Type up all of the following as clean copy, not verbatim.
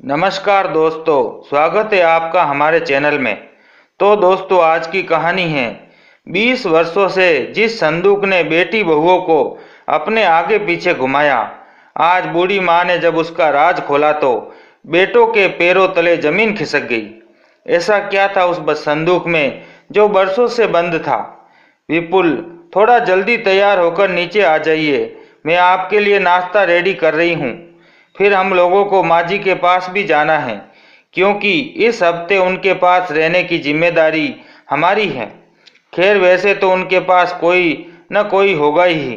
नमस्कार दोस्तों, स्वागत है आपका हमारे चैनल में। तो दोस्तों, आज की कहानी है 20 वर्षों से जिस संदूक ने बेटी बहुओं को अपने आगे पीछे घुमाया, आज बूढ़ी माँ ने जब उसका राज खोला तो बेटों के पैरों तले जमीन खिसक गई। ऐसा क्या था उस संदूक में जो बरसों से बंद था? विपुल, थोड़ा जल्दी तैयार होकर नीचे आ जाइए, मैं आपके लिए नाश्ता रेडी कर रही हूँ। फिर हम लोगों को माँ जी के पास भी जाना है, क्योंकि इस हफ्ते उनके पास रहने की जिम्मेदारी हमारी है। खैर, वैसे तो उनके पास कोई न कोई होगा ही,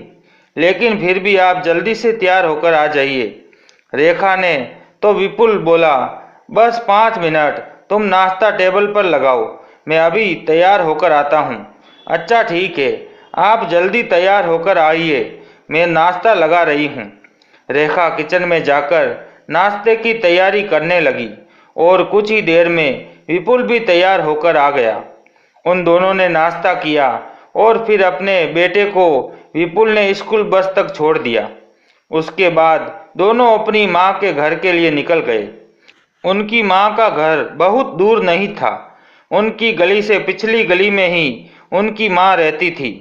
लेकिन फिर भी आप जल्दी से तैयार होकर आ जाइए। रेखा ने तो विपुल बोला, बस 5 मिनट, तुम नाश्ता टेबल पर लगाओ, मैं अभी तैयार होकर आता हूँ। अच्छा ठीक है, आप जल्दी तैयार होकर आइए, मैं नाश्ता लगा रही हूँ। रेखा किचन में जाकर नाश्ते की तैयारी करने लगी और कुछ ही देर में विपुल भी तैयार होकर आ गया। उन दोनों ने नाश्ता किया और फिर अपने बेटे को विपुल ने स्कूल बस तक छोड़ दिया। उसके बाद दोनों अपनी माँ के घर के लिए निकल गए। उनकी माँ का घर बहुत दूर नहीं था, उनकी गली से पिछली गली में ही उनकी माँ रहती थी।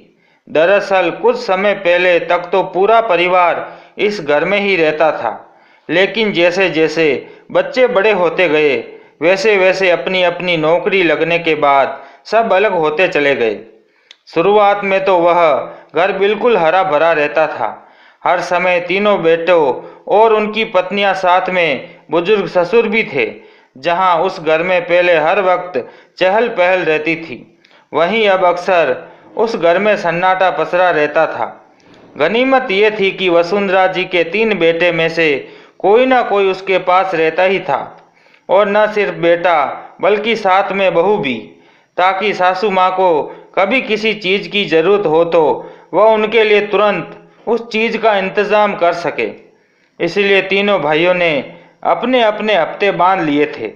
दरअसल कुछ समय पहले तक तो पूरा परिवार इस घर में ही रहता था, लेकिन जैसे जैसे बच्चे बड़े होते गए, वैसे वैसे अपनी अपनी नौकरी लगने के बाद सब अलग होते चले गए। शुरुआत में तो वह घर बिल्कुल हरा भरा रहता था। हर समय तीनों बेटों और उनकी पत्नियां, साथ में बुजुर्ग ससुर भी थे। जहां उस घर में पहले हर वक्त चहल पहल रहती थी, वहीं अब अक्सर उस घर में सन्नाटा पसरा रहता था। गनीमत ये थी कि वसुंधरा जी के 3 बेटे में से कोई ना कोई उसके पास रहता ही था, और न सिर्फ बेटा बल्कि साथ में बहू भी, ताकि सासू माँ को कभी किसी चीज़ की ज़रूरत हो तो वह उनके लिए तुरंत उस चीज़ का इंतज़ाम कर सके। इसलिए तीनों भाइयों ने अपने अपने हफ्ते बांध लिए थे।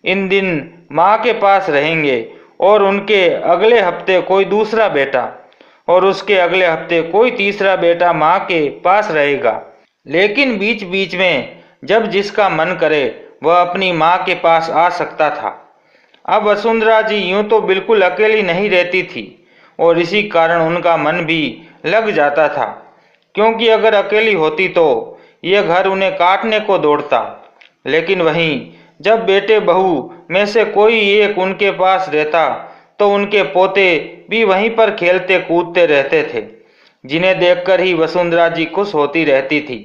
इन दिन माँ के पास रहेंगे और उनके अगले हफ्ते कोई दूसरा बेटा, और उसके अगले हफ्ते कोई तीसरा बेटा माँ के पास रहेगा। लेकिन बीच बीच में जब जिसका मन करे वह अपनी माँ के पास आ सकता था। अब वसुंधरा जी यूं तो बिल्कुल अकेली नहीं रहती थी, और इसी कारण उनका मन भी लग जाता था, क्योंकि अगर अकेली होती तो ये घर उन्हें काटने को दौड़ता। लेकिन वहीं जब बेटे बहू में से कोई एक उनके पास रहता तो उनके पोते भी वहीं पर खेलते कूदते रहते थे, जिन्हें देखकर ही वसुंधरा जी खुश होती रहती थी।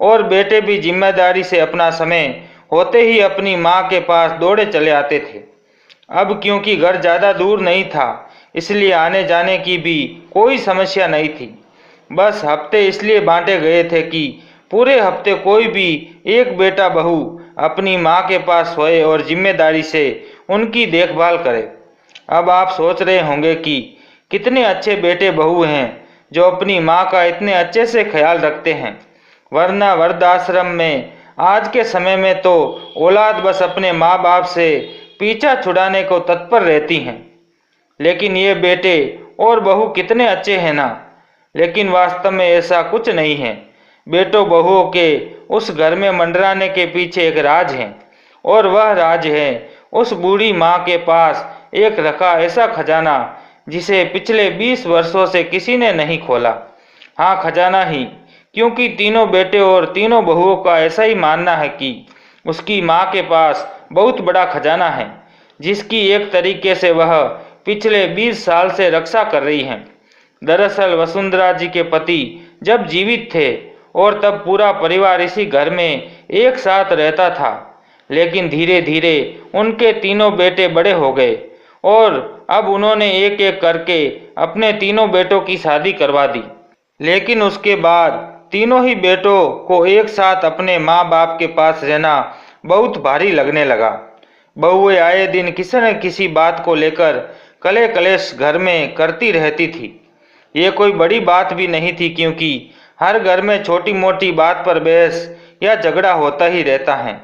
और बेटे भी जिम्मेदारी से अपना समय होते ही अपनी माँ के पास दौड़े चले आते थे। अब क्योंकि घर ज़्यादा दूर नहीं था, इसलिए आने जाने की भी कोई समस्या नहीं थी। बस हफ्ते इसलिए बांटे गए थे कि पूरे हफ्ते कोई भी एक बेटा बहू अपनी माँ के पास सोए और जिम्मेदारी से उनकी देखभाल करे। अब आप सोच रहे होंगे कि कितने अच्छे बेटे बहू हैं जो अपनी माँ का इतने अच्छे से ख्याल रखते हैं, वरना वृद्धाश्रम में आज के समय में तो औलाद बस अपने माँ बाप से पीछा छुड़ाने को तत्पर रहती हैं। लेकिन ये बेटे और बहू कितने अच्छे हैं ना। लेकिन वास्तव में ऐसा कुछ नहीं है। बेटों बहुओं के उस घर में मंडराने के पीछे एक राज है, और वह राज है उस बूढ़ी माँ के पास एक रखा ऐसा खजाना जिसे पिछले 20 वर्षों से किसी ने नहीं खोला। हाँ, खजाना ही, क्योंकि तीनों बेटे और तीनों बहुओं का ऐसा ही मानना है कि उसकी माँ के पास बहुत बड़ा खजाना है, जिसकी एक तरीके से वह पिछले 20 साल से रक्षा कर रही हैं। दरअसल वसुंधरा जी के पति जब जीवित थे और तब पूरा परिवार इसी घर में एक साथ रहता था, लेकिन धीरे धीरे उनके तीनों बेटे बड़े हो गए और अब उन्होंने एक एक करके अपने तीनों बेटों की शादी करवा दी। लेकिन उसके बाद तीनों ही बेटों को एक साथ अपने माँ बाप के पास रहना बहुत भारी लगने लगा। बहुएं आए दिन किसी न किसी बात को लेकर कले कलेश घर में करती रहती थी। ये कोई बड़ी बात भी नहीं थी, क्योंकि हर घर में छोटी मोटी बात पर बहस या झगड़ा होता ही रहता है।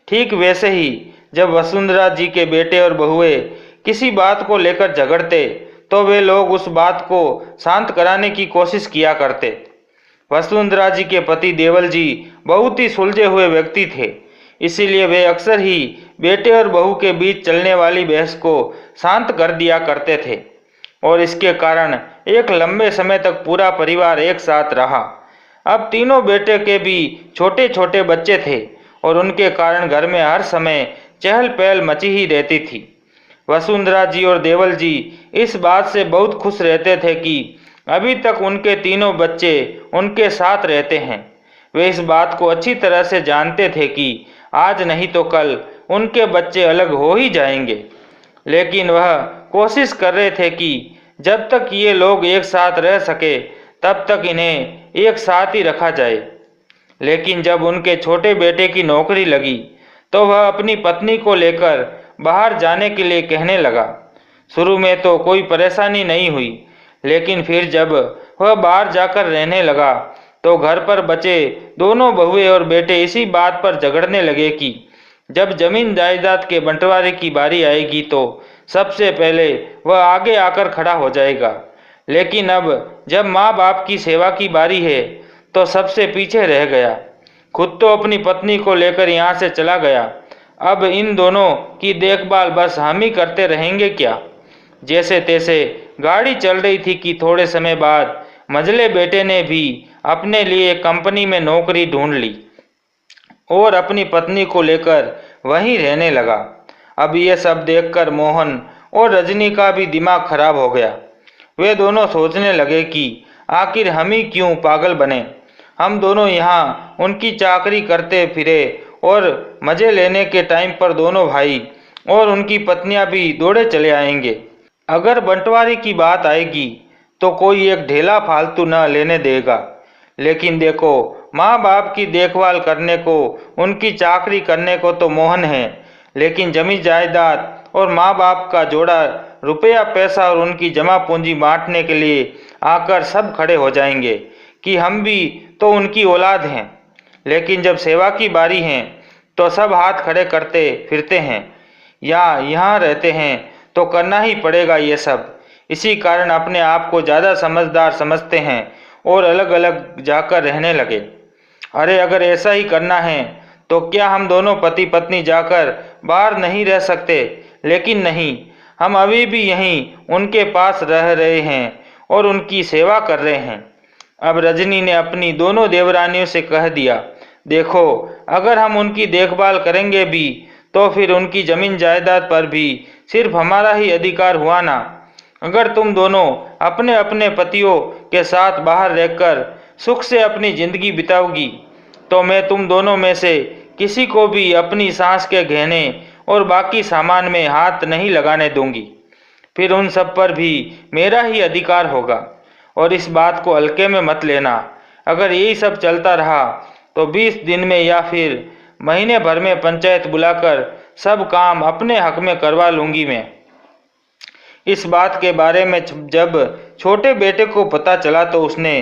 ठीक वैसे ही जब वसुंधरा जी के बेटे और बहुएं किसी बात को लेकर झगड़ते तो वे लोग उस बात को शांत कराने की कोशिश किया करते। वसुंधरा जी के पति देवल जी बहुत ही सुलझे हुए व्यक्ति थे, इसीलिए वे अक्सर ही बेटे और बहू के बीच चलने वाली बहस को शांत कर दिया करते थे और इसके कारण एक लंबे समय तक पूरा परिवार एक साथ रहा। अब तीनों बेटे के भी छोटे छोटे बच्चे थे और उनके कारण घर में हर समय चहल पहल मची ही रहती थी। वसुंधरा जी और देवल जी इस बात से बहुत खुश रहते थे कि अभी तक उनके तीनों बच्चे उनके साथ रहते हैं। वे इस बात को अच्छी तरह से जानते थे कि आज नहीं तो कल उनके बच्चे अलग हो ही जाएंगे, लेकिन वह कोशिश कर रहे थे कि जब तक ये लोग एक साथ रह सके तब तक इन्हें एक साथ ही रखा जाए। लेकिन जब उनके छोटे बेटे की नौकरी लगी तो वह अपनी पत्नी को लेकर बाहर जाने के लिए कहने लगा। शुरू में तो कोई परेशानी नहीं हुई, लेकिन फिर जब वह बाहर जाकर रहने लगा तो घर पर बचे दोनों बहुएं और बेटे इसी बात पर झगड़ने लगे कि जब जमीन जायदाद के बंटवारे की बारी आएगी तो सबसे पहले वह आगे आकर खड़ा हो जाएगा, लेकिन अब जब माँ बाप की सेवा की बारी है तो सबसे पीछे रह गया। खुद तो अपनी पत्नी को लेकर यहाँ से चला गया, अब इन दोनों की देखभाल बस हम ही करते रहेंगे क्या। जैसे तैसे गाड़ी चल रही थी कि थोड़े समय बाद मझले बेटे ने भी अपने लिए कंपनी में नौकरी ढूंढ ली और अपनी पत्नी को लेकर वहीं रहने लगा। अब ये सब देखकर मोहन और रजनी का भी दिमाग खराब हो गया। वे दोनों सोचने लगे कि आखिर हम ही क्यों पागल बने, हम दोनों यहाँ उनकी चाकरी करते फिरे और मज़े लेने के टाइम पर दोनों भाई और उनकी पत्नियां भी दौड़े चले आएंगे। अगर बंटवारे की बात आएगी तो कोई एक ढेला फालतू न लेने देगा, लेकिन देखो माँ बाप की देखभाल करने को, उनकी चाकरी करने को तो मोहन है, लेकिन जमीन जायदाद और माँ बाप का जोड़ा रुपया पैसा और उनकी जमा पूंजी बांटने के लिए आकर सब खड़े हो जाएंगे कि हम भी तो उनकी औलाद हैं। लेकिन जब सेवा की बारी है तो सब हाथ खड़े करते फिरते हैं या यहाँ रहते हैं तो करना ही पड़ेगा ये सब। इसी कारण अपने आप को ज़्यादा समझदार समझते हैं और अलग अलग जाकर रहने लगे। अरे अगर ऐसा ही करना है तो क्या हम दोनों पति पत्नी जाकर बाहर नहीं रह सकते? लेकिन नहीं, हम अभी भी यहीं उनके पास रह रहे हैं और उनकी सेवा कर रहे हैं। अब रजनी ने अपनी दोनों देवरानियों से कह दिया, देखो अगर हम उनकी देखभाल करेंगे भी तो फिर उनकी जमीन जायदाद पर भी सिर्फ हमारा ही अधिकार हुआ ना। अगर तुम दोनों अपने अपने पतियों के साथ बाहर रहकर सुख से अपनी जिंदगी बिताओगी तो मैं तुम दोनों में से किसी को भी अपनी सांस के गहने और बाकी सामान में हाथ नहीं लगाने दूंगी। फिर उन सब पर भी मेरा ही अधिकार होगा और इस बात को हल्के में मत लेना। अगर यही सब चलता रहा तो 20 दिन में या फिर महीने भर में पंचायत बुलाकर सब काम अपने हक में करवा लूंगी मैं। इस बात के बारे में जब छोटे बेटे को पता चला तो उसने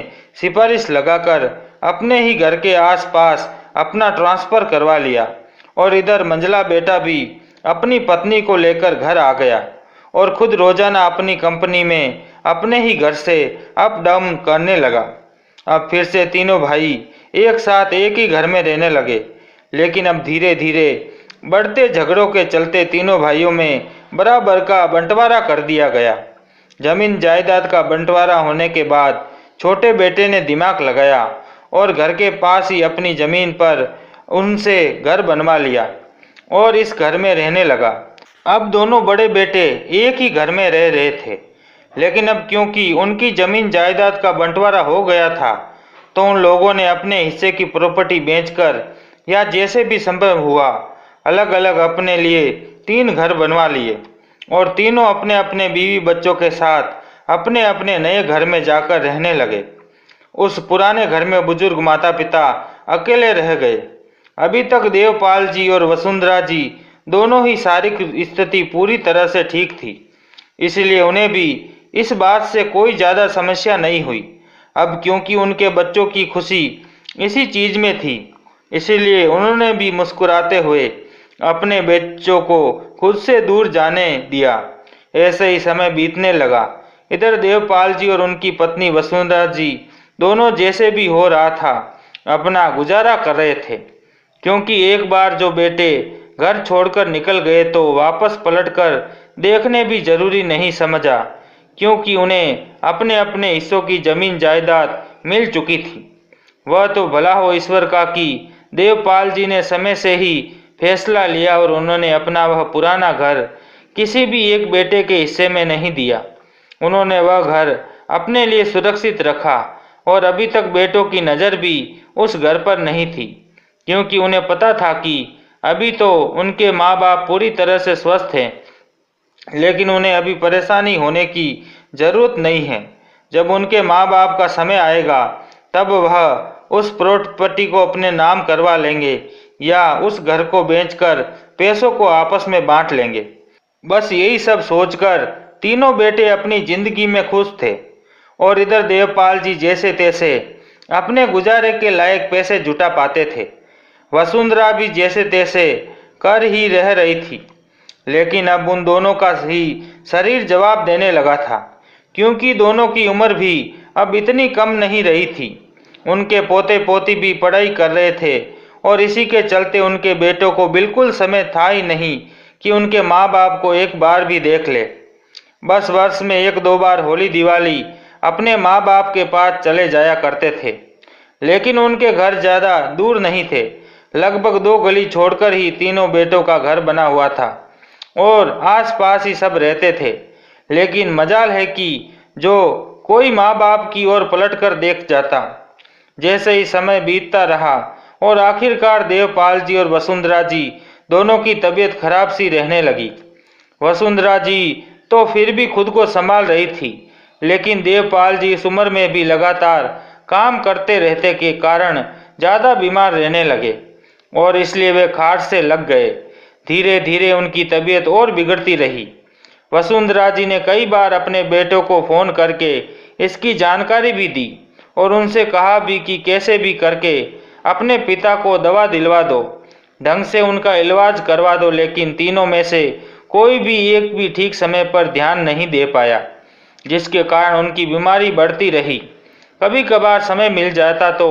सिफारिश लगाकर अपने ही घर के आसपास अपना ट्रांसफ़र करवा लिया और इधर मंझला बेटा भी अपनी पत्नी को लेकर घर आ गया और खुद रोजाना अपनी कंपनी में अपने ही घर से अप डाउन करने लगा। अब फिर से तीनों भाई एक साथ एक ही घर में रहने लगे, लेकिन अब धीरे धीरे बढ़ते झगड़ों के चलते तीनों भाइयों में बराबर का बंटवारा कर दिया गया। जमीन जायदाद का बंटवारा होने के बाद छोटे बेटे ने दिमाग लगाया और घर के पास ही अपनी जमीन पर उनसे घर बनवा लिया और इस घर में रहने लगा। अब दोनों बड़े बेटे एक ही घर में रह रहे थे, लेकिन अब क्योंकि उनकी जमीन जायदाद का बंटवारा हो गया था तो उन लोगों ने अपने हिस्से की प्रॉपर्टी बेचकर या जैसे भी संभव हुआ अलग अलग अपने लिए 3 घर बनवा लिए और तीनों अपने अपने बीवी बच्चों के साथ अपने अपने नए घर में जाकर रहने लगे। उस पुराने घर में बुजुर्ग माता पिता अकेले रह गए। अभी तक देवपाल जी और वसुंधरा जी दोनों ही शारीरिक स्थिति पूरी तरह से ठीक थी, इसलिए उन्हें भी इस बात से कोई ज़्यादा समस्या नहीं हुई। अब क्योंकि उनके बच्चों की खुशी इसी चीज़ में थी, इसीलिए उन्होंने भी मुस्कुराते हुए अपने बच्चों को खुद से दूर जाने दिया। ऐसे ही समय बीतने लगा। इधर देवपाल जी और उनकी पत्नी वसुंधरा जी दोनों जैसे भी हो रहा था अपना गुजारा कर रहे थे। क्योंकि एक बार जो बेटे घर छोड़कर निकल गए तो वापस पलटकर देखने भी जरूरी नहीं समझा, क्योंकि उन्हें अपने अपने हिस्सों की जमीन जायदाद मिल चुकी थी। वह तो भला हो ईश्वर का कि देवपाल जी ने समय से ही फैसला लिया और उन्होंने अपना वह पुराना घर किसी भी एक बेटे के हिस्से में नहीं दिया। उन्होंने वह घर अपने लिए सुरक्षित रखा और अभी तक बेटों की नज़र भी उस घर पर नहीं थी, क्योंकि उन्हें पता था कि अभी तो उनके माँ बाप पूरी तरह से स्वस्थ हैं, लेकिन उन्हें अभी परेशानी होने की जरूरत नहीं है। जब उनके माँ बाप का समय आएगा तब वह उस प्रॉपर्टी को अपने नाम करवा लेंगे या उस घर को बेचकर पैसों को आपस में बांट लेंगे। बस यही सब सोचकर तीनों बेटे अपनी जिंदगी में खुश थे और इधर देवपाल जी जैसे तैसे अपने गुजारे के लायक पैसे जुटा पाते थे। वसुंधरा भी जैसे तैसे कर ही रह रही थी, लेकिन अब उन दोनों का ही शरीर जवाब देने लगा था, क्योंकि दोनों की उम्र भी अब इतनी कम नहीं रही थी। उनके पोते पोती भी पढ़ाई कर रहे थे और इसी के चलते उनके बेटों को बिल्कुल समय था ही नहीं कि उनके माँ बाप को एक बार भी देख ले। बस वर्ष में एक दो बार होली दिवाली अपने माँ बाप के पास चले जाया करते थे, लेकिन उनके घर ज़्यादा दूर नहीं थे। लगभग 2 गली छोड़कर ही तीनों बेटों का घर बना हुआ था और आसपास ही सब रहते थे। लेकिन मजाल है कि जो कोई माँ बाप की ओर पलटकर देख जाता। जैसे ही समय बीतता रहा और आखिरकार देवपाल जी और वसुंधरा जी दोनों की तबीयत खराब सी रहने लगी। वसुंधरा जी तो फिर भी खुद को संभाल रही थी, लेकिन देवपाल जी इस उम्र में भी लगातार काम करते रहते के कारण ज़्यादा बीमार रहने लगे और इसलिए वे खाट से लग गए। धीरे धीरे उनकी तबीयत और बिगड़ती रही। वसुंधरा जी ने कई बार अपने बेटों को फ़ोन करके इसकी जानकारी भी दी और उनसे कहा भी कि कैसे भी करके अपने पिता को दवा दिलवा दो, ढंग से उनका इलाज करवा दो, लेकिन तीनों में से कोई भी एक भी ठीक समय पर ध्यान नहीं दे पाया, जिसके कारण उनकी बीमारी बढ़ती रही। कभी कभार समय मिल जाता तो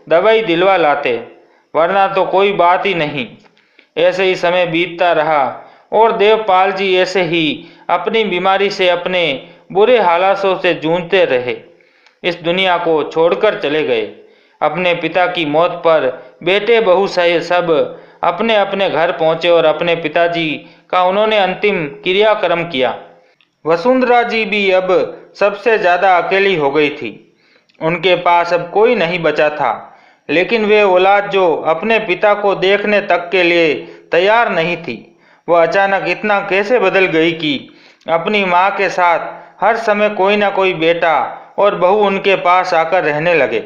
दवाई दिलवा लाते, वरना तो कोई बात ही नहीं। ऐसे ही समय बीतता रहा और देवपाल जी ऐसे ही अपनी बीमारी से अपने बुरे हालातों से जूझते रहे। इस दुनिया को छोड़कर चले गए। अपने पिता की मौत पर बेटे बहू सहित सब अपने अपने घर पहुंचे और अपने पिताजी का उन्होंने अंतिम क्रियाक्रम किया। वसुंधरा जी भी अब सबसे ज़्यादा अकेली हो गई थी। उनके पास अब कोई नहीं बचा था, लेकिन वे औलाद जो अपने पिता को देखने तक के लिए तैयार नहीं थी, वह अचानक इतना कैसे बदल गई कि अपनी माँ के साथ हर समय कोई ना कोई बेटा और बहू उनके पास आकर रहने लगे।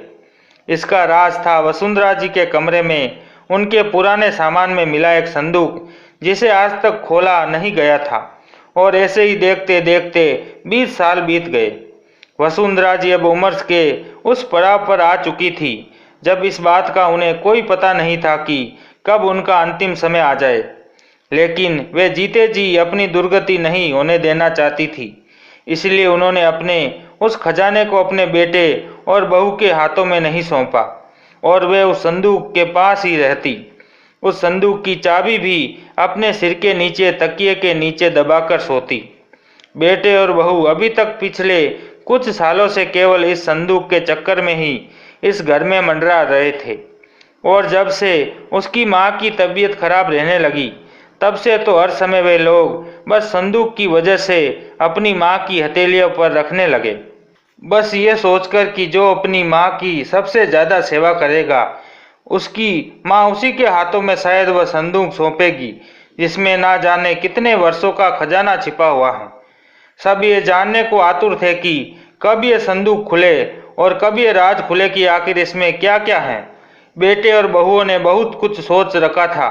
इसका राज था वसुंधरा जी के कमरे में उनके पुराने सामान में मिला एक संदूक, जिसे आज तक खोला नहीं गया था। और ऐसे ही देखते देखते 20 साल बीत गए। वसुंधरा जी अब उम्र के उस पड़ाव पर आ चुकी थी जब इस बात का उन्हें कोई पता नहीं था कि कब उनका अंतिम समय आ जाए, लेकिन वे जीते जी अपनी दुर्गति नहीं होने देना चाहती थी। इसलिए उन्होंने अपने उस खजाने को अपने बेटे और बहू के हाथों में नहीं सौंपा और वे उस संदूक के पास ही रहती। उस संदूक की चाबी भी अपने सिर के नीचे तकिए के नीचे दबाकर सोती। बेटे और बहू अभी तक पिछले कुछ सालों से केवल इस संदूक के चक्कर में ही इस घर में मंडरा रहे थे और जब से उसकी माँ की तबीयत खराब रहने लगी तब से तो हर समय वे लोग बस संदूक की वजह से अपनी माँ की हथेलियों पर रखने लगे, बस ये सोचकर कि जो अपनी माँ की सबसे ज़्यादा सेवा करेगा उसकी माँ उसी के हाथों में शायद वह संदूक सौंपेगी जिसमें ना जाने कितने वर्षों का खजाना छिपा हुआ है। सब ये जानने को आतुर थे कि कब ये संदूक खुले और कब ये राज खुले कि आखिर इसमें क्या क्या है। बेटे और बहुओं ने बहुत कुछ सोच रखा था।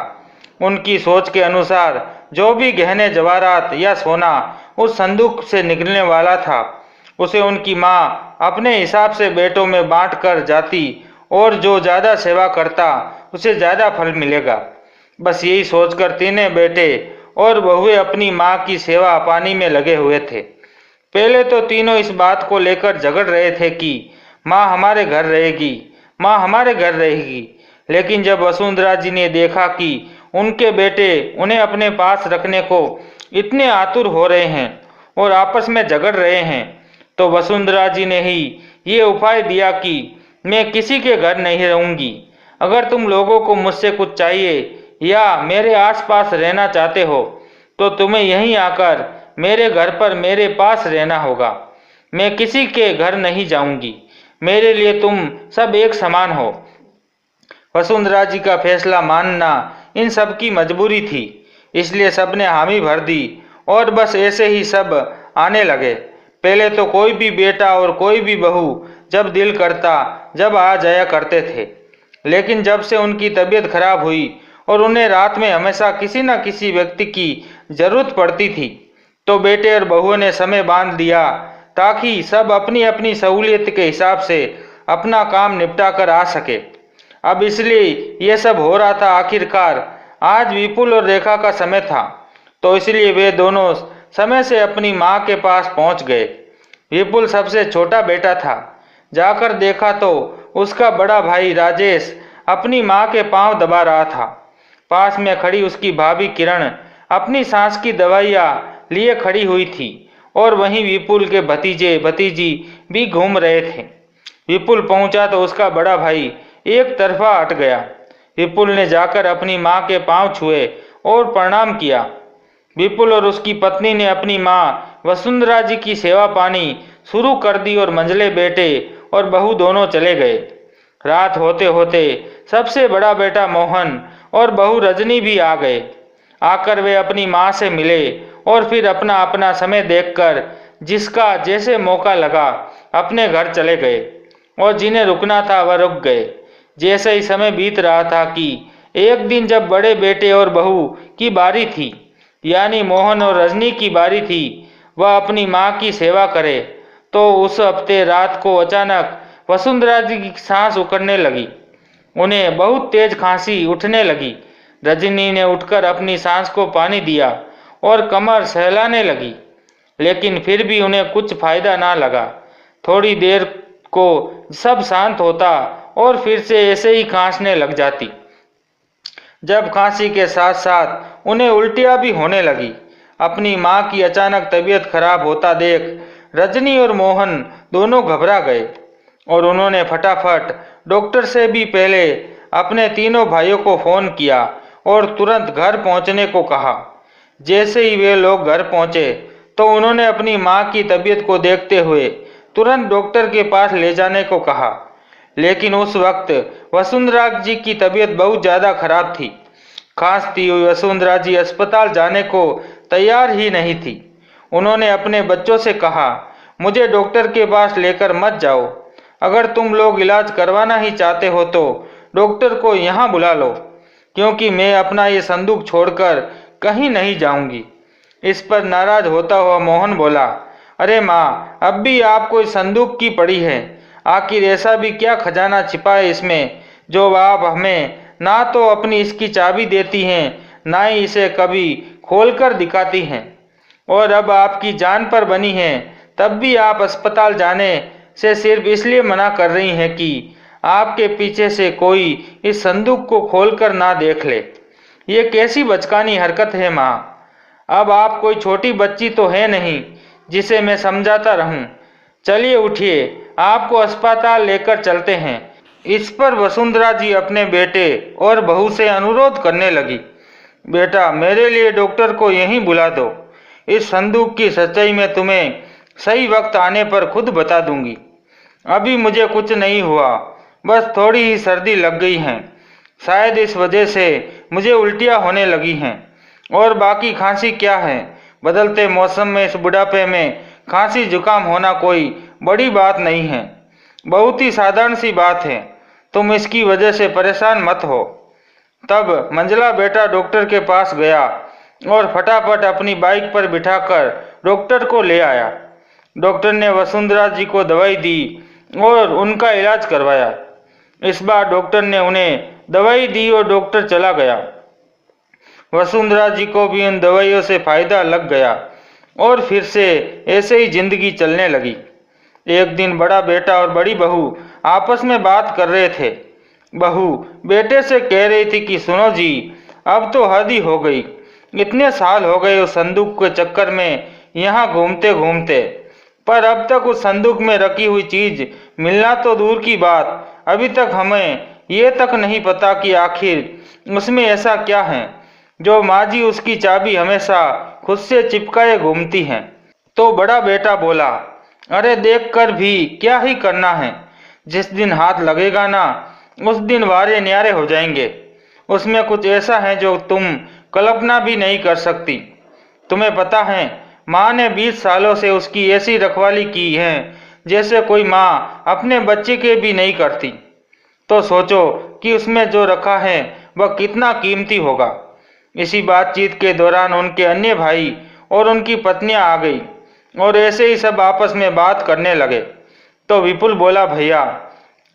उनकी सोच के अनुसार जो भी गहने जवाहरात या सोना उस संदूक से निकलने वाला था उसे उनकी माँ अपने हिसाब से बेटों में बांट कर जाती और जो ज़्यादा सेवा करता उसे ज़्यादा फल मिलेगा। बस यही सोचकर तीनों बेटे और बहुएं अपनी माँ की सेवा पानी में लगे हुए थे। पहले तो तीनों इस बात को लेकर झगड़ रहे थे कि माँ हमारे घर रहेगी, माँ हमारे घर रहेगी, लेकिन जब वसुंधरा जी ने देखा कि उनके बेटे उन्हें अपने पास रखने को इतने आतुर हो रहे हैं और आपस में झगड़ रहे हैं, तो वसुंधरा जी ने ही ये उपाय दिया कि मैं किसी के घर नहीं रहूंगी। अगर तुम लोगों को मुझसे कुछ चाहिए या मेरे आसपास रहना चाहते हो तो तुम्हें यहीं आकर मेरे घर पर मेरे पास रहना होगा। मैं किसी के घर नहीं जाऊंगी। मेरे लिए तुम सब एक समान हो। वसुंधरा जी का फैसला मानना इन सब की मजबूरी थी, इसलिए सबने हामी भर दी और बस ऐसे ही सब आने लगे। पहले तो कोई भी बेटा और कोई भी बहू जब दिल करता जब आ जाया करते थे, लेकिन जब से उनकी तबीयत खराब हुई और उन्हें रात में हमेशा किसी न किसी व्यक्ति की जरूरत पड़ती थी, तो बेटे और बहुओं ने समय बांध दिया ताकि सब अपनी अपनी सहूलियत के हिसाब से अपना काम निपटा कर आ सके। अब इसलिए ये सब हो रहा था। आखिरकार आज विपुल और रेखा का समय था, तो इसलिए वे दोनों समय से अपनी माँ के पास पहुँच गए। विपुल सबसे छोटा बेटा था। जाकर देखा तो उसका बड़ा भाई राजेश अपनी माँ के पांव दबा रहा था। पास में खड़ी उसकी भाभी किरण अपनी सांस की दवाइयाँ लिए खड़ी हुई थी और वहीं विपुल के भतीजे भतीजी भी घूम रहे थे। विपुल पहुंचा तो उसका बड़ा भाई एक तरफा हट गया। विपुल ने जाकर अपनी माँ के पांव छुए और प्रणाम किया। विपुल और उसकी पत्नी ने अपनी माँ वसुंधरा जी की सेवा पानी शुरू कर दी और मंझले बेटे और बहू दोनों चले गए। रात होते होते सबसे बड़ा बेटा मोहन और बहू रजनी भी आ गए। आकर वे अपनी माँ से मिले और फिर अपना अपना समय देखकर जिसका जैसे मौका लगा अपने घर चले गए और जिन्हें रुकना था वह रुक गए। जैसे ही समय बीत रहा था कि एक दिन जब बड़े बेटे और बहू की बारी थी, यानी मोहन और रजनी की बारी थी, वह अपनी माँ की सेवा करे, तो उस हफ्ते रात को अचानक वसुंधरा जी की सांस उखड़ने लगी। उन्हें बहुत तेज खांसी उठने लगी। रजनी ने उठकर अपनी सांस को पानी दिया और कमर सहलाने लगी, लेकिन फिर भी उन्हें कुछ फायदा ना लगा। थोड़ी देर को सब शांत होता और फिर से ऐसे ही खांसने लग जाती। जब खांसी के साथ साथ उन्हें उल्टियाँ भी होने लगी। अपनी माँ की अचानक तबीयत खराब होता देख रजनी और मोहन दोनों घबरा गए और उन्होंने फटाफट डॉक्टर से भी पहले अपने तीनों भाइयों को फ़ोन किया और तुरंत घर पहुंचने को कहा। जैसे ही वे लोग घर पहुंचे तो उन्होंने अपनी माँ की तबीयत को देखते हुए तुरंत डॉक्टर के पास ले जाने को कहा, लेकिन उस वक्त वसुंधरा जी की तबीयत बहुत ज़्यादा खराब थी। खांसती हुई वसुंधरा जी अस्पताल जाने को तैयार ही नहीं थी। उन्होंने अपने बच्चों से कहा, मुझे डॉक्टर के पास लेकर मत जाओ। अगर तुम लोग इलाज करवाना ही चाहते हो तो डॉक्टर को यहाँ बुला लो, क्योंकि मैं अपना ये संदूक छोड़कर कहीं नहीं जाऊंगी। इस पर नाराज होता हुआ मोहन बोला, अरे माँ, अब भी आपको इस संदूक की पड़ी है। आखिर ऐसा भी क्या खजाना छिपा है इसमें जो आप हमें ना तो अपनी इसकी चाबी देती हैं, ना ही इसे कभी खोलकर दिखाती हैं। और अब आपकी जान पर बनी हैं, तब भी आप अस्पताल जाने से सिर्फ इसलिए मना कर रही हैं कि आपके पीछे से कोई इस संदूक को खोलकर ना देख ले। ये कैसी बचकानी हरकत है माँ। अब आप कोई छोटी बच्ची तो है नहीं जिसे मैं समझाता रहूं। चलिए उठिए, आपको अस्पताल लेकर चलते हैं। इस पर वसुंधरा जी अपने बेटे और बहू से अनुरोध करने लगी, बेटा, मेरे लिए डॉक्टर को यहीं बुला दो। इस संदूक की सच्चाई मैं तुम्हें सही वक्त आने पर खुद बता दूंगी। अभी मुझे कुछ नहीं हुआ, बस थोड़ी ही सर्दी लग गई है। शायद इस वजह से मुझे उल्टियाँ होने लगी हैं, और बाकी खांसी क्या है। बदलते मौसम में इस बुढ़ापे में खांसी जुकाम होना कोई बड़ी बात नहीं है, बहुत ही साधारण सी बात है। तुम इसकी वजह से परेशान मत हो। तब मंझला बेटा डॉक्टर के पास गया और फटाफट अपनी बाइक पर बिठाकर डॉक्टर को ले आया। डॉक्टर ने वसुंधरा जी को दवाई दी और उनका इलाज करवाया। इस बार डॉक्टर ने उन्हें दवाई दी और डॉक्टर चला गया। वसुंधरा जी को भी उन दवाइयों से फायदा लग गया और फिर से ऐसे ही जिंदगी चलने लगी। एक दिन बड़ा बेटा और बड़ी बहू आपस में बात कर रहे थे। बहू बेटे से कह रही थी कि सुनो जी, अब तो हद ही हो गई। इतने साल हो गए उस संदूक के चक्कर में यहाँ घूमते घूमते, पर अब तक उस संदूक में रखी हुई चीज मिलना तो दूर की बात, अभी तक हमें ये तक नहीं पता कि आखिर उसमें ऐसा क्या है जो माँ जी उसकी चाबी हमेशा खुद से चिपकाए घूमती हैं। तो बड़ा बेटा बोला, अरे देख कर भी क्या ही करना है, जिस दिन हाथ लगेगा ना उस दिन वारे न्यारे हो जाएंगे। उसमें कुछ ऐसा है जो तुम कल्पना भी नहीं कर सकती। तुम्हें पता है, माँ ने 20 सालों से उसकी ऐसी रखवाली की है जैसे कोई माँ अपने बच्चे के भी नहीं करती। तो सोचो कि उसमें जो रखा है वह कितना कीमती होगा। इसी बातचीत के दौरान उनके अन्य भाई और उनकी पत्नियां आ गई और ऐसे ही सब आपस में बात करने लगे। तो विपुल बोला, भैया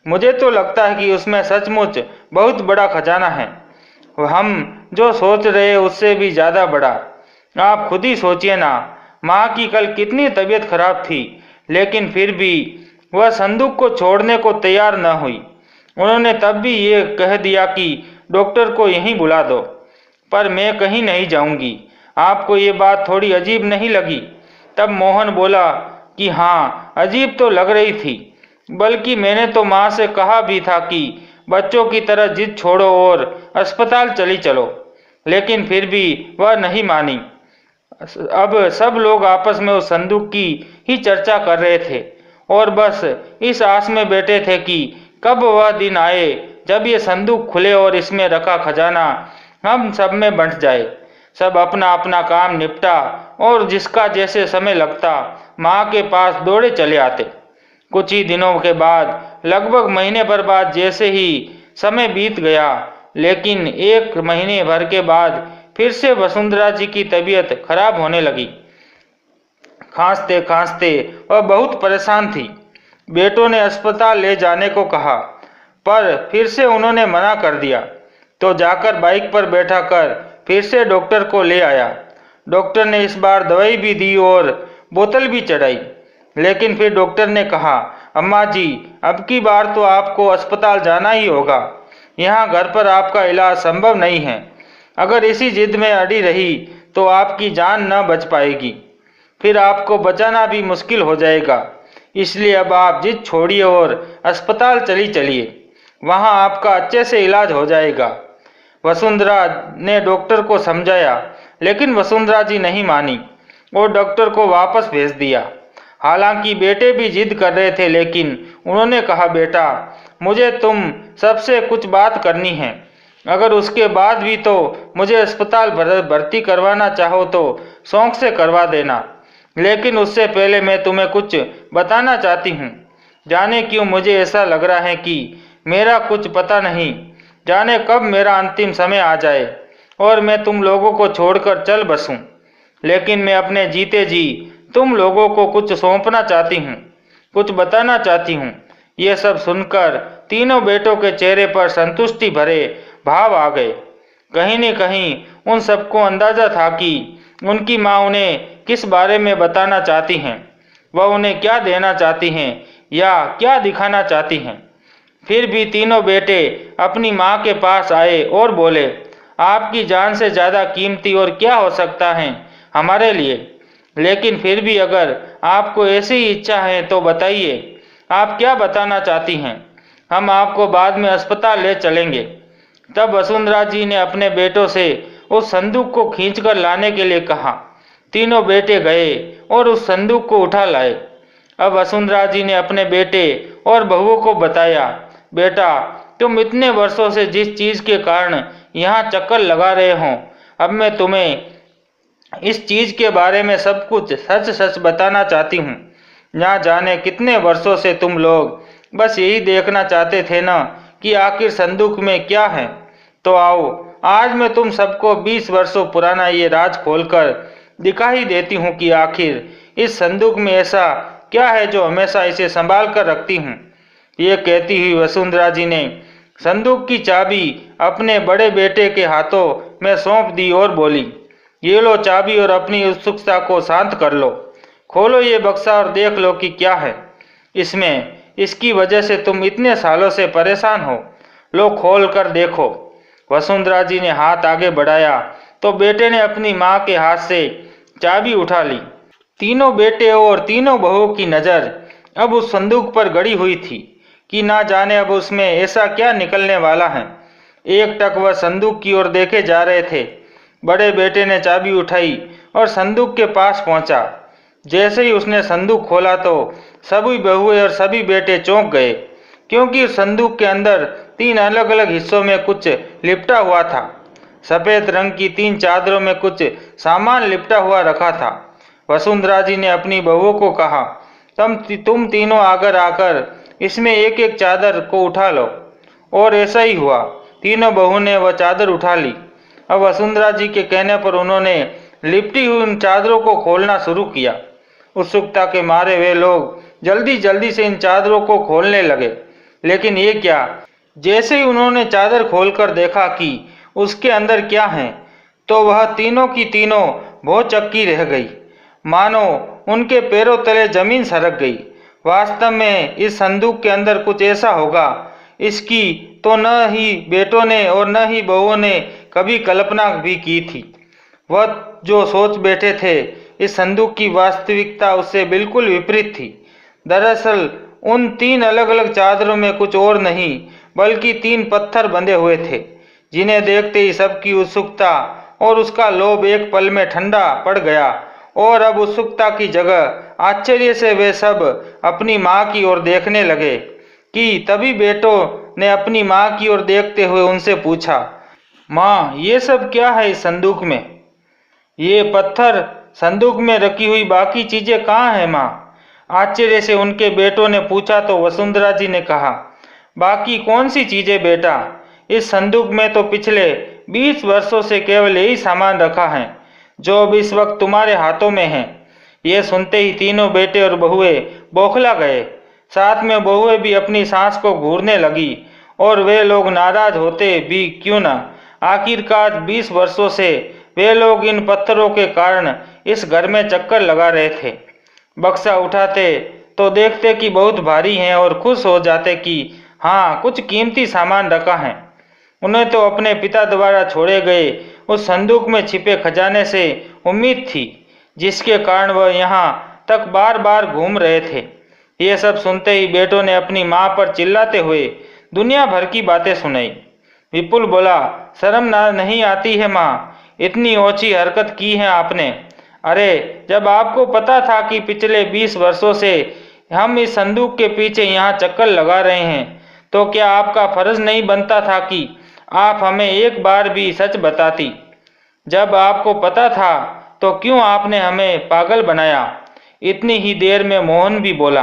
मुझे तो लगता है कि उसमें सचमुच बहुत बड़ा खजाना है, हम जो सोच रहे हैं उससे भी ज़्यादा बड़ा। आप खुद ही सोचिए ना, माँ की कल कितनी तबीयत खराब थी, लेकिन फिर भी वह संदूक को छोड़ने को तैयार न हुई। उन्होंने तब भी ये कह दिया कि डॉक्टर को यहीं बुला दो, पर मैं कहीं नहीं जाऊंगी। आपको ये बात थोड़ी अजीब नहीं लगी? तब मोहन बोला कि हाँ, अजीब तो लग रही थी, बल्कि मैंने तो माँ से कहा भी था कि बच्चों की तरह जिद छोड़ो और अस्पताल चली चलो, लेकिन फिर भी वह नहीं मानी। अब सब लोग आपस में उस संदूक की ही चर्चा कर रहे थे और बस इस आस में बैठे थे कि कब वह दिन आए जब ये संदूक खुले और इसमें रखा खजाना हम सब में बंट जाए। सब अपना अपना काम निपटा और जिसका जैसे समय लगता माँ के पास दौड़े चले आते। कुछ ही दिनों के बाद, लगभग महीने भर बाद जैसे ही समय बीत गया, लेकिन 1 महीने भर के बाद फिर से वसुंधरा जी की तबीयत खराब होने लगी। खांसते खांसते वह बहुत परेशान थी। बेटों ने अस्पताल ले जाने को कहा, पर फिर से उन्होंने मना कर दिया। तो जाकर बाइक पर बैठा कर फिर से डॉक्टर को ले आया। डॉक्टर ने इस बार दवाई भी दी और बोतल भी चढ़ाई, लेकिन फिर डॉक्टर ने कहा, अम्मा जी अब की बार तो आपको अस्पताल जाना ही होगा, यहाँ घर पर आपका इलाज संभव नहीं है। अगर इसी जिद में अड़ी रही तो आपकी जान न बच पाएगी, फिर आपको बचाना भी मुश्किल हो जाएगा। इसलिए अब आप जिद छोड़िए और अस्पताल चलिए, वहाँ आपका अच्छे से इलाज हो जाएगा। वसुंधरा ने डॉक्टर को समझाया, लेकिन वसुंधरा जी नहीं मानी और डॉक्टर को वापस भेज दिया। हालांकि बेटे भी जिद कर रहे थे, लेकिन उन्होंने कहा, बेटा मुझे तुम सबसे कुछ बात करनी है। अगर उसके बाद भी तो मुझे अस्पताल भर्ती करवाना चाहो तो शौक से करवा देना, लेकिन उससे पहले मैं तुम्हें कुछ बताना चाहती हूँ। जाने क्यों मुझे ऐसा लग रहा है कि मेरा कुछ पता नहीं, जाने कब मेरा अंतिम समय आ जाए और मैं तुम लोगों को छोड़कर चल बसूं। लेकिन मैं अपने जीते जी तुम लोगों को कुछ सौंपना चाहती हूँ, कुछ बताना चाहती हूँ। ये सब सुनकर तीनों बेटों के चेहरे पर संतुष्टि भरे भाव आ गए। कहीं न कहीं उन सबको अंदाजा था कि उनकी माँ उन्हें किस बारे में बताना चाहती हैं, वह उन्हें क्या देना चाहती हैं या क्या दिखाना चाहती हैं। फिर भी तीनों बेटे अपनी माँ के पास आए और बोले, आपकी जान से ज़्यादा कीमती और क्या हो सकता है हमारे लिए। लेकिन फिर भी अगर आपको ऐसी ही इच्छा है तो बताइए, आप क्या बताना चाहती हैं, हम आपको बाद में अस्पताल ले चलेंगे। तब वसुंधरा जी ने अपने बेटों से उस संदूक को खींचकर लाने के लिए कहा। तीनों बेटे गए और उस संदूक को उठा लाए। अब वसुंधरा जी ने अपने बेटे और बहुओं को बताया, बेटा तुम इतने वर्षों से जिस चीज़ के कारण यहाँ चक्कर लगा रहे हो, अब मैं तुम्हें इस चीज़ के बारे में सब कुछ सच सच बताना चाहती हूँ। ना जाने कितने वर्षों से तुम लोग बस यही देखना चाहते थे ना कि आखिर संदूक में क्या है। तो आओ, आज मैं तुम सबको 20 वर्षों पुराना ये राज खोलकर दिखा ही देती हूँ कि आखिर इस संदूक में ऐसा क्या है जो हमेशा इसे संभाल कर रखती हूँ। ये कहती हुई वसुंधरा जी ने संदूक की चाबी अपने बड़े बेटे के हाथों में सौंप दी और बोली, ये लो चाबी और अपनी उत्सुकता को शांत कर लो। खोलो ये बक्सा और देख लो कि क्या है इसमें। इसकी वजह से तुम इतने सालों से परेशान हो, लो खोल कर देखो। वसुंधरा जी ने हाथ आगे बढ़ाया तो बेटे ने अपनी माँ के हाथ से चाबी उठा ली। तीनों बेटे और तीनों बहुओं की नज़र अब उस संदूक पर गड़ी हुई थी कि ना जाने अब उसमें ऐसा क्या निकलने वाला है। एक टक वह संदूक की ओर देखे जा रहे थे। बड़े बेटे ने चाबी उठाई और संदूक के पास पहुंचा। जैसे ही उसने संदूक खोला तो सभी बहुएं और सभी बेटे चौंक गए, क्योंकि उस संदूक के अंदर 3 अलग अलग हिस्सों में कुछ लिपटा हुआ था। सफ़ेद रंग की 3 चादरों में कुछ सामान लिपटा हुआ रखा था। वसुंधरा जी ने अपनी बहुओं को कहा, तुम तीनों आकर इसमें एक एक चादर को उठा लो। और ऐसा ही हुआ। तीनों बहुओं ने वह चादर उठा ली। अब वसुंधरा जी के कहने पर उन्होंने लिपटी हुई उन चादरों को खोलना शुरू किया। उत्सुकता के मारे वे लोग जल्दी जल्दी से इन चादरों को खोलने लगे, लेकिन ये क्या, जैसे ही उन्होंने चादर खोलकर देखा कि उसके अंदर क्या है, तो वह तीनों की तीनों भौचक्की रह गई, मानो उनके पैरों तले जमीन सरक गई। वास्तव में इस संदूक के अंदर कुछ ऐसा होगा, इसकी तो न ही बेटों ने और न ही बहुओं ने कभी कल्पना भी की थी। वह जो सोच बैठे थे, इस संदूक की वास्तविकता उससे बिल्कुल विपरीत थी। दरअसल उन 3 अलग अलग चादरों में कुछ और नहीं बल्कि 3 पत्थर बंधे हुए थे, जिन्हें देखते ही सबकी उत्सुकता और उसका लोभ एक पल में ठंडा पड़ गया। और अब उत्सुकता की जगह आश्चर्य से वे सब अपनी माँ की ओर देखने लगे कि तभी बेटों ने अपनी माँ की ओर देखते हुए उनसे पूछा, माँ, ये सब क्या है इस संदूक में? ये पत्थर संदूक में रखी हुई बाकी चीजें कहाँ हैं माँ? आश्चर्य से उनके बेटों ने पूछा तो वसुंधरा जी ने कहा, बाकी कौन सी चीजें बेटा? इस संदूक में तो पिछले 20 वर्षों से केवल यही सामान रखा है जो अब इस वक्त तुम्हारे हाथों में है। ये सुनते ही तीनों बेटे और बहुएं बौखला गए। साथ में बहुएं भी अपनी सांस को घूरने लगी। और वे लोग नाराज होते भी क्यों ना, आखिरकार 20 वर्षों से वे लोग इन पत्थरों के कारण इस घर में चक्कर लगा रहे थे। बक्सा उठाते तो देखते कि बहुत भारी हैं और खुश हो जाते कि हाँ, कुछ कीमती सामान रखा है। उन्हें तो अपने पिता द्वारा छोड़े गए उस संदूक में छिपे खजाने से उम्मीद थी, जिसके कारण वह यहाँ तक बार बार घूम रहे थे। ये सब सुनते ही बेटों ने अपनी माँ पर चिल्लाते हुए दुनिया भर की बातें सुनाई। विपुल बोला, शर्म ना नहीं आती है माँ, इतनी ओछी हरकत की है आपने। अरे, जब आपको पता था कि पिछले 20 वर्षों से हम इस संदूक के पीछे यहाँ चक्कर लगा रहे हैं, तो क्या आपका फर्ज नहीं बनता था कि आप हमें एक बार भी सच बताती? जब आपको पता था तो क्यों आपने हमें पागल बनाया? इतनी ही देर में मोहन भी बोला,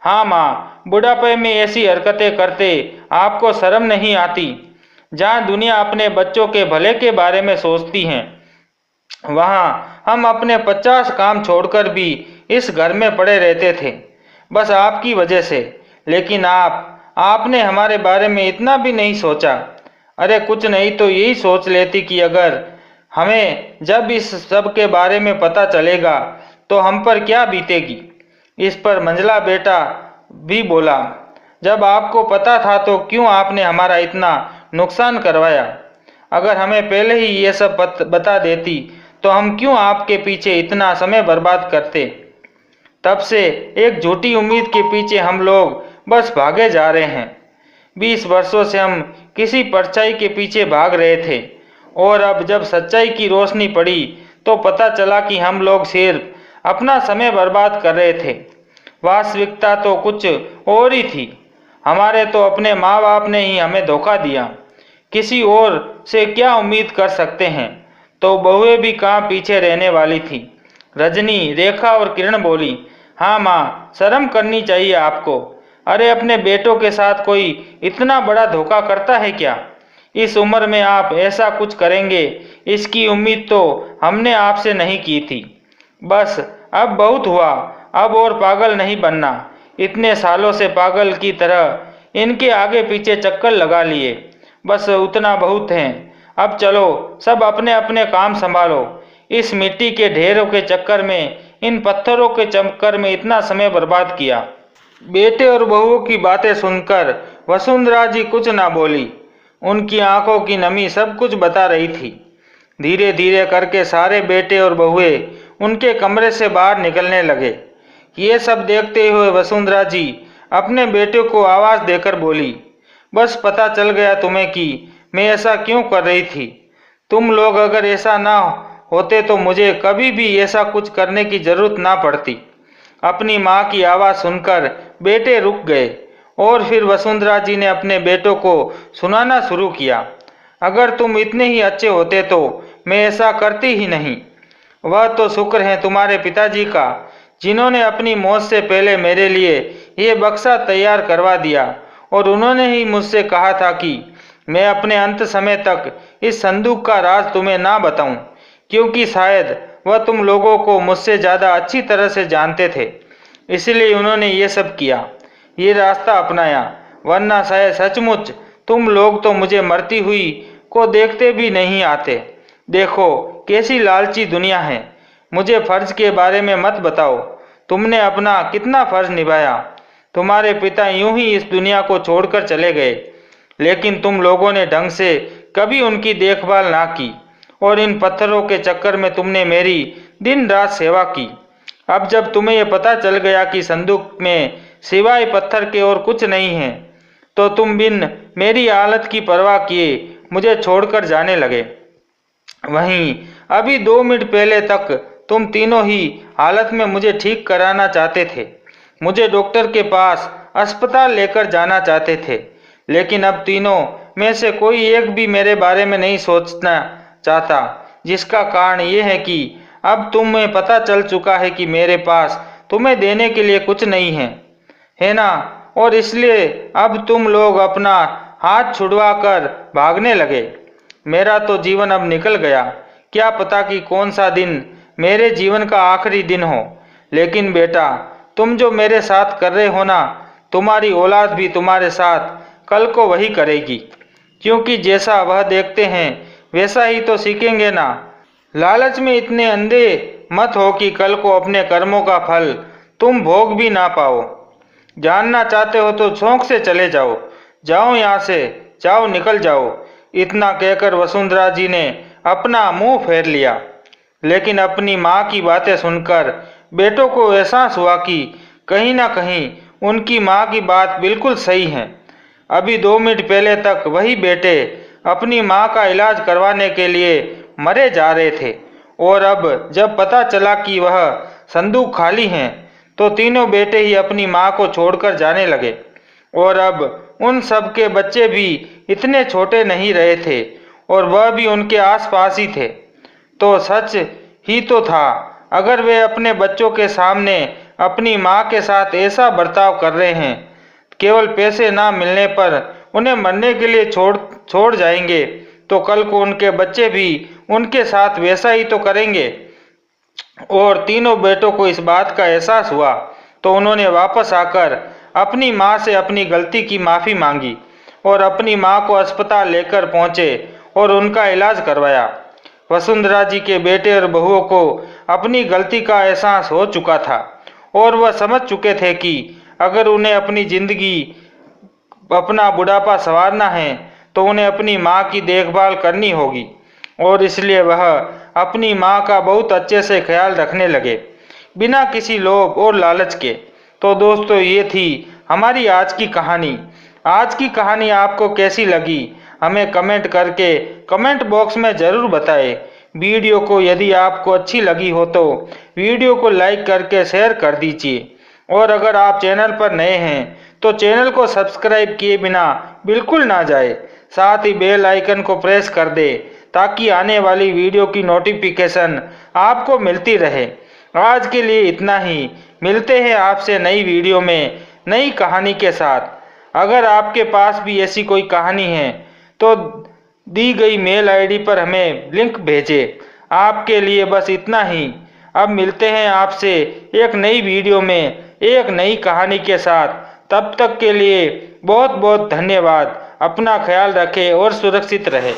हाँ माँ, बुढ़ापे में ऐसी हरकतें करते आपको शर्म नहीं आती? जहाँ दुनिया अपने बच्चों के भले के बारे में सोचती है, वहाँ हम अपने 50 काम छोड़कर भी इस घर में पड़े रहते थे, बस आपकी वजह से। लेकिन आपने हमारे बारे में इतना भी नहीं सोचा। अरे कुछ नहीं तो यही सोच लेती कि अगर हमें जब इस सब के बारे में पता चलेगा तो हम पर क्या बीतेगी। इस पर मंझला बेटा भी बोला, जब आपको पता था तो क्यों आपने हमारा इतना नुकसान करवाया? अगर हमें पहले ही ये सब बता देती तो हम क्यों आपके पीछे इतना समय बर्बाद करते? तब से एक झूठी उम्मीद के पीछे हम लोग बस भागे जा रहे हैं। 20 वर्षों से हम किसी परछाई के पीछे भाग रहे थे, और अब जब सच्चाई की रोशनी पड़ी तो पता चला कि हम लोग सिर्फ अपना समय बर्बाद कर रहे थे। वास्तविकता तो कुछ और ही थी। हमारे तो अपने माँ बाप ने ही हमें धोखा दिया, किसी और से क्या उम्मीद कर सकते हैं? तो बहुएं भी कहाँ पीछे रहने वाली थी। रजनी, रेखा और किरण बोली, हाँ माँ, शर्म करनी चाहिए आपको। अरे, अपने बेटों के साथ कोई इतना बड़ा धोखा करता है क्या? इस उम्र में आप ऐसा कुछ करेंगे, इसकी उम्मीद तो हमने आपसे नहीं की थी। बस अब बहुत हुआ, अब और पागल नहीं बनना। इतने सालों से पागल की तरह इनके आगे पीछे चक्कर लगा लिए, बस उतना बहुत है। अब चलो, सब अपने अपने काम संभालो। इस मिट्टी के ढेरों के चक्कर में, इन पत्थरों के चक्कर में इतना समय बर्बाद किया। बेटे और बहुओं की बातें सुनकर वसुंधरा जी कुछ ना बोली। उनकी आंखों की नमी सब कुछ बता रही थी। धीरे धीरे करके सारे बेटे और बहुए उनके कमरे से बाहर निकलने लगे। ये सब देखते हुए वसुंधरा जी अपने बेटे को आवाज़ देकर बोली, बस पता चल गया तुम्हें कि मैं ऐसा क्यों कर रही थी। तुम लोग अगर ऐसा ना होते तो मुझे कभी भी ऐसा कुछ करने की जरूरत ना पड़ती। अपनी माँ की आवाज़ सुनकर बेटे रुक गए और फिर वसुंधरा जी ने अपने बेटों को सुनाना शुरू किया। अगर तुम इतने ही अच्छे होते तो मैं ऐसा करती ही नहीं। वह तो शुक्र है तुम्हारे पिताजी का, जिन्होंने अपनी मौत से पहले मेरे लिए ये बक्सा तैयार करवा दिया और उन्होंने ही मुझसे कहा था कि मैं अपने अंत समय तक इस संदूक का राज तुम्हें ना बताऊं, क्योंकि शायद वह तुम लोगों को मुझसे ज़्यादा अच्छी तरह से जानते थे। इसलिए उन्होंने ये सब किया, ये रास्ता अपनाया, वरना शायद सचमुच तुम लोग तो मुझे मरती हुई को देखते भी नहीं आते। देखो कैसी लालची दुनिया है। मुझे फर्ज के बारे में मत बताओ, तुमने अपना कितना फर्ज निभाया। तुम्हारे पिता यूं ही इस दुनिया को छोड़कर चले गए, लेकिन तुम लोगों ने ढंग से कभी उनकी देखभाल ना की और इन पत्थरों के चक्कर में तुमने मेरी दिन रात सेवा की। अब जब तुम्हें यह पता चल गया कि संदूक में सिवाय पत्थर के और कुछ नहीं है, तो तुम बिन मेरी हालत की परवाह किए मुझे छोड़कर जाने लगे। वहीं अभी 2 मिनट पहले तक तुम तीनों ही हालत में मुझे ठीक कराना चाहते थे, मुझे डॉक्टर के पास अस्पताल लेकर जाना चाहते थे, लेकिन अब तीनों में से कोई एक भी मेरे बारे में नहीं सोचना चाहता, जिसका कारण ये है कि अब तुम्हें पता चल चुका है कि मेरे पास तुम्हें देने के लिए कुछ नहीं है ना। और इसलिए अब तुम लोग अपना हाथ छुड़वा कर भागने लगे। मेरा तो जीवन अब निकल गया, क्या पता कि कौन सा दिन मेरे जीवन का आखिरी दिन हो। लेकिन बेटा, तुम जो मेरे साथ कर रहे हो ना, तुम्हारी औलाद भी तुम्हारे साथ कल को वही करेगी, क्योंकि जैसा वह देखते हैं वैसा ही तो सीखेंगे ना। लालच में इतने अंधे मत हो कि कल को अपने कर्मों का फल तुम भोग भी ना पाओ। जानना चाहते हो तो शौक से चले जाओ, जाओ यहाँ से, जाओ निकल जाओ। इतना कहकर वसुंधरा जी ने अपना मुंह फेर लिया। लेकिन अपनी माँ की बातें सुनकर बेटों को एहसास हुआ कि कहीं ना कहीं उनकी माँ की बात बिल्कुल सही है। अभी 2 मिनट पहले तक वही बेटे अपनी माँ का इलाज करवाने के लिए मरे जा रहे थे, और अब जब पता चला कि वह संदूक खाली है, तो तीनों बेटे ही अपनी माँ को छोड़कर जाने लगे। और अब उन सब के बच्चे भी इतने छोटे नहीं रहे थे, और वह भी उनके आसपास ही थे। तो सच ही तो था, अगर वे अपने बच्चों के सामने अपनी माँ के साथ ऐसा बर्ताव कर रहे हैं, केवल पैसे ना मिलने पर उन्हें मरने के लिए छोड़ जाएंगे, तो कल को उनके बच्चे भी उनके साथ वैसा ही तो करेंगे। और तीनों बेटों को इस बात का एहसास हुआ, तो उन्होंने वापस आकर अपनी माँ से अपनी गलती की माफ़ी मांगी और अपनी माँ को अस्पताल लेकर पहुँचे और उनका इलाज करवाया। वसुंधरा जी के बेटे और बहुओं को अपनी गलती का एहसास हो चुका था, और वह समझ चुके थे कि अगर उन्हें अपनी जिंदगी, अपना बुढ़ापा संवारना है, तो उन्हें अपनी माँ की देखभाल करनी होगी। और इसलिए वह अपनी माँ का बहुत अच्छे से ख्याल रखने लगे, बिना किसी लोभ और लालच के। तो दोस्तों, ये थी हमारी आज की कहानी। आज की कहानी आपको कैसी लगी हमें कमेंट करके कमेंट बॉक्स में ज़रूर बताएं। वीडियो को यदि आपको अच्छी लगी हो तो वीडियो को लाइक करके शेयर कर दीजिए, और अगर आप चैनल पर नए हैं तो चैनल को सब्सक्राइब किए बिना बिल्कुल ना जाए। साथ ही बेल आइकन को प्रेस कर दे, ताकि आने वाली वीडियो की नोटिफिकेशन आपको मिलती रहे। आज के लिए इतना ही, मिलते हैं आपसे नई वीडियो में नई कहानी के साथ। अगर आपके पास भी ऐसी कोई कहानी है तो दी गई मेल आईडी पर हमें लिंक भेजें। आपके लिए बस इतना ही। अब मिलते हैं आपसे एक नई वीडियो में एक नई कहानी के साथ। तब तक के लिए बहुत बहुत धन्यवाद। अपना ख्याल रखें और सुरक्षित रहें।